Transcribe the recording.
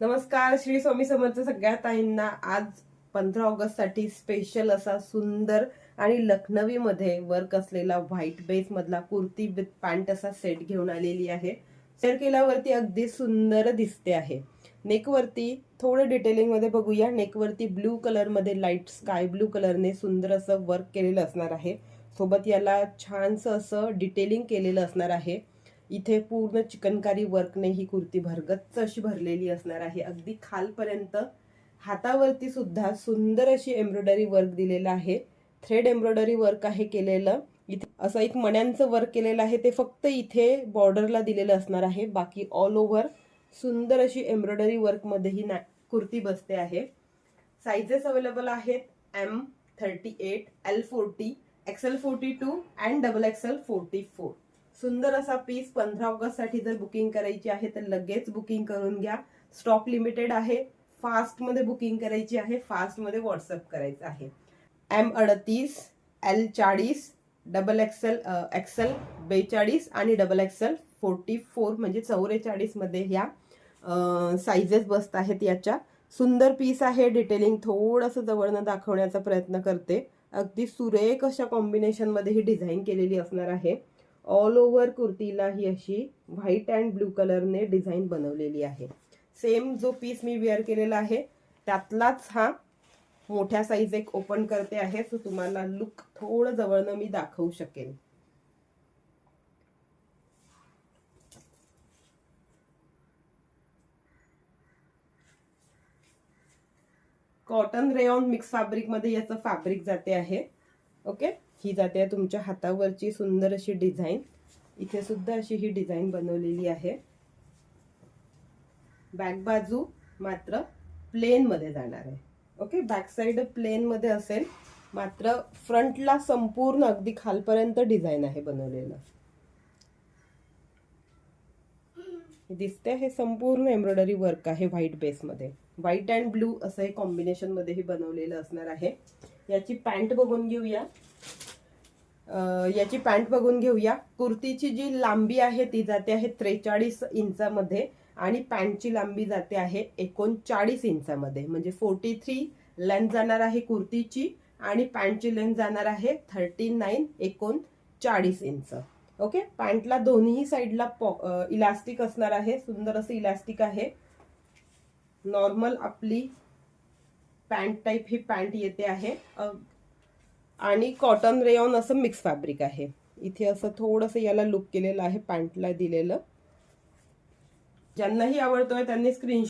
नमस्कार, श्री स्वामी समर्थ सगळ्या ताईंना. आज 15 ऑगस्ट साठी स्पेशल असा सुंदर आणि लखनवी मध्ये वर्क असलेला व्हाईट बेस मधला कुर्ती विथ पॅन्ट असा सेट घेऊन आलेली आहे. शेअर केल्यावरती अगदी सुंदर दिसते आहे. नेक वरती थोडं डिटेलिंग मध्ये बघूया. नेक वरती ब्लू कलर मध्ये लाईट स्काय ब्लू कलरने सुंदर असं वर्क केलेलं असणार आहे. सोबत याला छानसं असं डिटेलिंग केलेलं असणार आहे. इथे पूर्ण चिकनकारी वर्कने ही कुर्ती भरगच्च अशी भरलेली असणार आहे. अगदी खालपर्यंत हातावरती सुद्धा सुंदर अशी एम्ब्रॉयडरी वर्क दिलेलं आहे. थ्रेड एम्ब्रॉयडरी वर्क आहे केलेलं. इथे असं एक मण्यांचं वर्क केलेलं आहे, ते फक्त इथे बॉर्डरला दिलेलं असणार आहे. बाकी ऑल ओव्हर सुंदर अशी एम्ब्रॉयडरी वर्क मध्ये ही कुर्ती बसते आहे. साइजेस अवेलेबल आहेत M38, L40, XL42 and XXL44. सुंदर असा पीस 15 ऑगस्ट साठी जर बुकिंग करायची आहे तर लगेच बुकिंग करून घ्या. स्टॉक लिमिटेड आहे. फास्ट मध्ये बुकिंग करायची आहे, फास्ट मध्ये व्हॉट्सअप करायचं आहे. M38, L40, XL42 आणि XXL44 म्हणजे 44 मध्ये ह्या साइजेस बसत आहेत. याच्या सुंदर पीस आहे. डिटेलिंग थोडंसं जवळनं दाखवण्याचा प्रयत्न करते. अगदी सुरेख अशा कॉम्बिनेशन मध्ये ही डिझाईन केलेली असणार आहे. ऑल ओव्हर कुर्तीला ही अशी व्हाईट अँड ब्लू कलरने डिझाईन बनवलेली आहे. सेम जो पीस मी वेअर केलेला आहे त्यातलाच हा मोठ्या साईज एक ओपन करते आहे, सो तुम्हाला लुक थोडं जवळनं मी दाखवू शकेल. कॉटन रेयॉन मिक्स फॅब्रिक मध्ये याचं फॅब्रिक जाते आहे. ओके, ही जाते आहे तुमच्या हातावरची सुंदर अशी डिझाईन. इथे सुद्धा अशी ही डिझाईन बनवलेली आहे. बॅक बाजू मात्र प्लेन मध्ये जाणार आहे. ओके, बॅक साइड प्लेन मध्ये असेल, मात्र फ्रंटला संपूर्ण अगदी खालपर्यंत डिझाईन आहे बनवलेलं. दिसते हे संपूर्ण एम्ब्रॉयडरी वर्क आहे व्हाईट बेस मध्ये. व्हाईट अँड ब्लू असं हे कॉम्बिनेशन मध्ये हे बनवलेलं असणार आहे. याची पॅन्ट बघून घेऊया. कुर्तीची जी लांबी आहे ती जाते आहे 43 इंचामध्ये आणि पॅन्टची लांबी जाते आहे 39 इंचामध्ये. म्हणजे 43 लेंथ जाणार आहे कुर्तीची आणि पॅन्टची लेंथ जाणार आहे 39 इंच. ओके, पॅन्टला दोन्ही साईडला इलास्टिक असणार आहे. सुंदर असं इलास्टिक आहे. नॉर्मल आपली पॅन्ट टाईप ही पॅन्ट येते आहे आणि कॉटन रेयॉन असं मिक्स फॅब्रिक आहे. इथे असं थोडंसं याला लुक केलेलं आहे, पॅन्टला दिलेलं. ज्यांनाही आवडतोय त्यांनी स्क्रीनशॉट